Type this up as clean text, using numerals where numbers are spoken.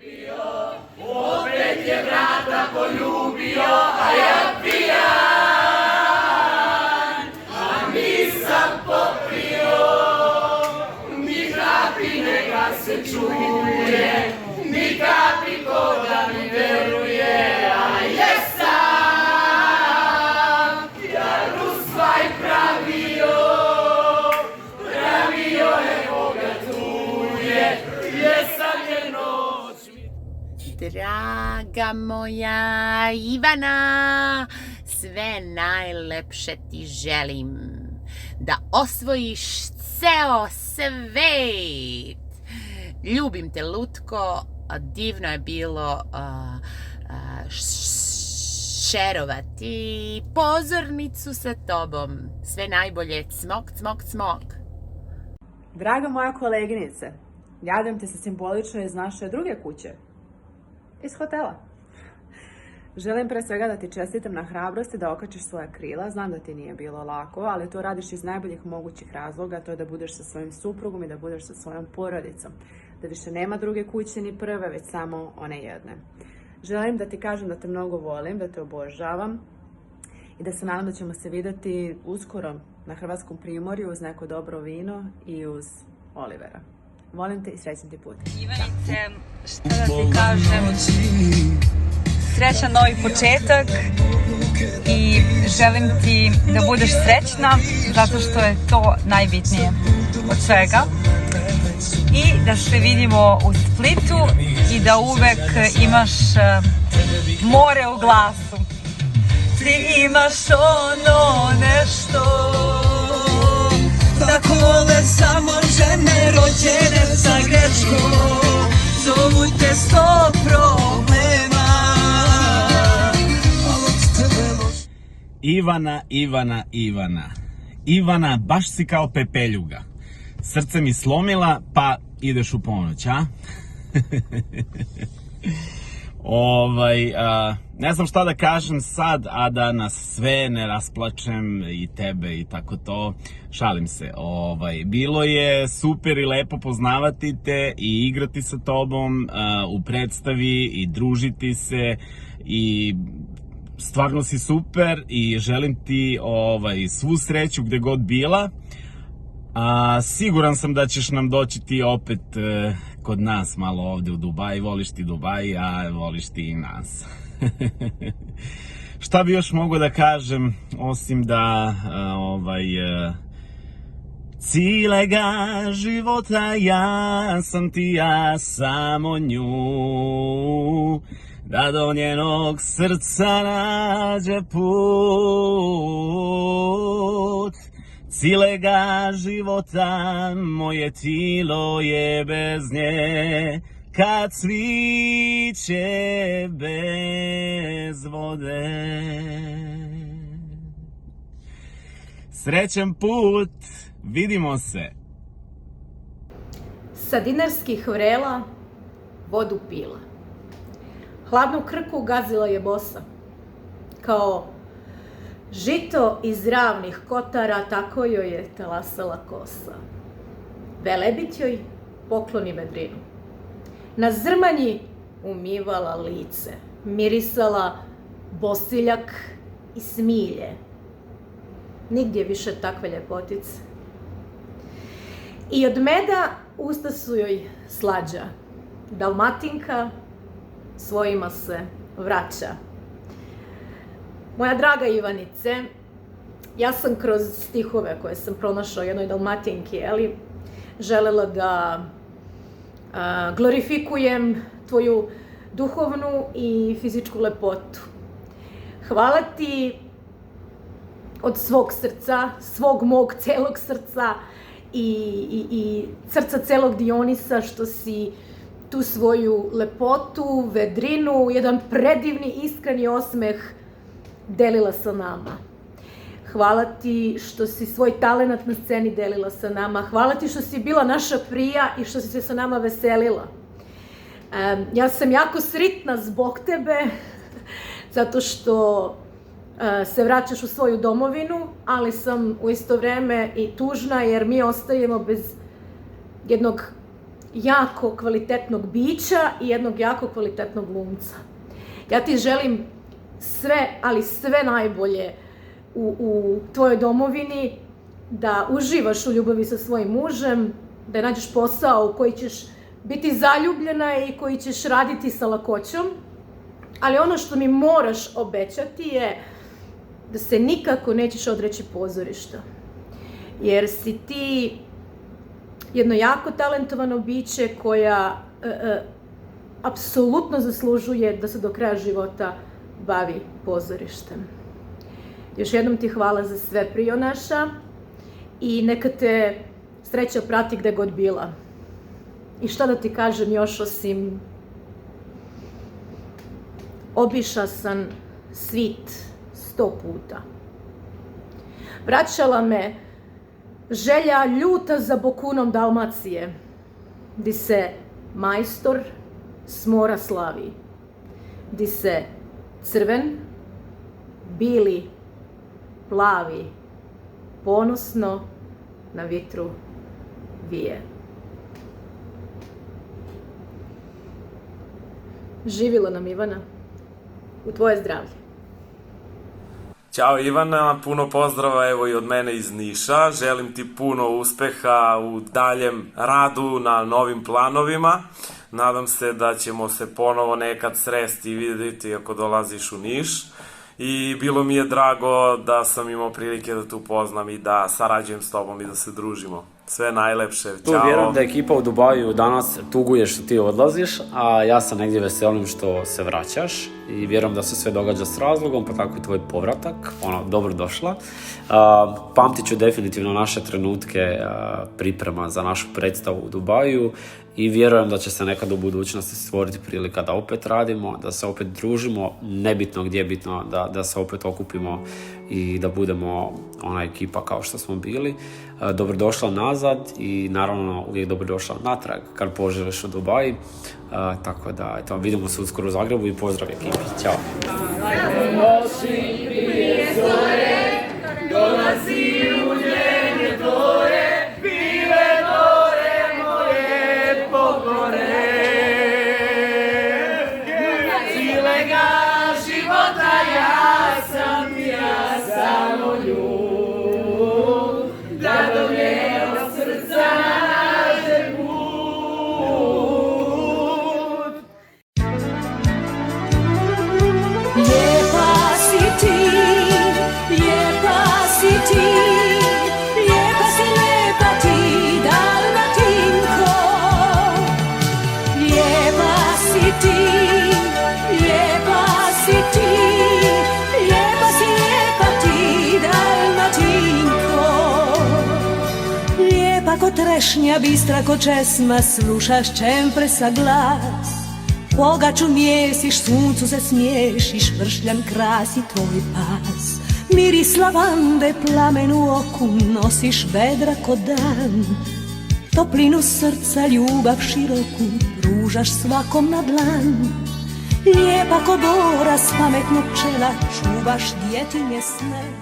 Opet je vrata poljubio, a ja pijan, a nisam popio. Ni kapi neka se čuje, ni kapi ko da mi veruje, a jesam ja Rusvaj pravio, evo ga tu je, jesam je noć. Draga moja Ivana, sve najlepše ti želim. Da osvojiš ceo svet. Ljubim te, Lutko. Divno je bilo šerovati pozornicu sa tobom. Sve najbolje. Cmok, cmok, cmok. Draga moja koleginice, javljam te se simbolično iz naše druge kuće. Iz hotela. Želim pre svega da ti čestitam na hrabrosti da okačiš svoja krila. Znam da ti nije bilo lako, ali to radiš iz najboljih mogućih razloga. To je da budeš sa svojim suprugom i da budeš sa svojom porodicom. Da više nema druge kuće ni prve, već samo one jedne. Želim da ti kažem da te mnogo volim, da te obožavam i da se nadam da ćemo se videti uskoro na Hrvatskom primorju uz neko dobro vino i uz Olivera. Volim te i srećan ti put. Ivanice, šta da ti kažem, srećan novi početak i želim ti da budeš srećna zato što je to najbitnije od svega. I da se vidimo u Splitu i da uvek imaš more u glasu. Ti imaš ono nešto da vole samo žene rođene sa greškom. Zovu te 100 problema. Ivana, Ivana, Ivana. Ivana, baš si kao pepeljuga. Srce mi slomila, pa ideš u ponoć, a? Ne znam šta da kažem sad, a da nas sve ne rasplačem i tebe i tako to. Šalim se. Bilo je super i lepo poznavati te i igrati sa tobom u predstavi i družiti se i stvarno si super i želim ti svu sreću gde god bila. Siguran sam da ćeš nam doći ti opet kod nas malo ovde u Dubaji. Voliš ti Dubaji, a voliš ti i nas. Šta bi još mogo da kažem, osim da cilega života ja sam ti, ja samo nju, da do njenog srca nađe put. Cilega života moje tilo je bez nje, kad cviće bez vode. Srećan put, vidimo se. Sa dinarskih vrela vodu pila. Hladnu krku gazila je bosa. Kao žito iz ravnih kotara, tako joj je talasala kosa. Velebit joj pokloni vedrinu. Na zrmanji umivala lice, mirisala bosiljak i smilje. Nigdje više takve ljepotice. I od meda usta su joj slađa. Dalmatinka svojima se vraća. Moja draga Ivanice, ja sam kroz stihove koje sam pronašla jednoj Dalmatinki, želela da glorifikujem tvoju duhovnu i fizičku lepotu. Hvala ti od svog srca, svog mog celog srca i srca celog Dionisa što si tu svoju lepotu, vedrinu, jedan predivni, iskreni osmeh delila sa nama. Hvala ti što si svoj talenat na sceni delila sa nama. Hvala ti što si bila naša prija i što si se sa nama veselila. Ja sam jako sritna zbog tebe, zato što se vraćaš u svoju domovinu, ali sam u isto vreme i tužna jer mi ostajemo bez jednog jako kvalitetnog bića i jednog jako kvalitetnog glumca. Ja ti želim sve, ali sve najbolje u tvojoj domovini, da uživaš u ljubavi sa svojim mužem, da nađeš posao u koji ćeš biti zaljubljena i koji ćeš raditi sa lakoćom. Ali ono što mi moraš obećati je da se nikako nećeš odreći pozorišta. Jer si ti jedno jako talentovano biće koja apsolutno zaslužuje da se do kraja života bavi pozorištem. Još jednom ti hvala za sve, Prijo naša, i neka te sreća prati gde god bila. I šta da ti kažem još osim obišla sam svit 100 puta. Vraćala me želja ljuta za bokunom Dalmacije, di se majstor s mora slavi, di se crven, bili, plavi, ponosno na vitru vije. Živjela nam Ivana, u tvoje zdravlje. Ćao Ivana, puno pozdrava evo i od mene iz Niša. Želim ti puno uspeha u daljem radu na novim planovima. Nadam se da ćemo se ponovo nekad sresti i vidjeti ako dolaziš u Niš. I bilo mi je drago da sam imao prilike da te upoznam i da sarađujem s tobom i da se družimo. Sve najlepše, Tu ćao. vjerujem da ekipa u Dubaju danas tuguje što ti odlaziš, a ja sam negdje veselim što se vraćaš i vjerujem da se sve događa s razlogom, pa tako i tvoj povratak, dobro došla. Pamtit ću definitivno naše trenutke priprema za našu predstavu u Dubaju i vjerujem da će se nekad u budućnosti stvoriti prilika da opet radimo, da se opet družimo, nebitno gdje je bitno da se opet okupimo i da budemo ona ekipa kao što smo bili. Dobrodošla nazad i naravno uvijek dobrodošla natrag kad poželiš u Dubaji. Tako da, eto, vidimo se uskoro u Zagrebu i pozdrav ekipi. Ćao! Noći prije zore, dolazi u njene dvore, bile gore moje pogore. Cilega života ja sam samo ljud, da do njenog srca nađe put. Lijepa si ti, lijepa si ti, lijepa ti, Dalmatinko. Lijepa si ti, lijepa si ti, lijepa ti, Dalmatinko. Lijepa ko trešnja, bistra ko česma, slušaš čempresa glas. Pogaču mjesiš, suncu se smiješiš, vršljan krasi tvoj pas. Miris lavande, plamen u oku, nosiš vedra ko dan. Toplinu srca, ljubav široku, pružaš svakom na dlan. Lijepa ko bora s pametnog čela, čuvaš djetinje sne.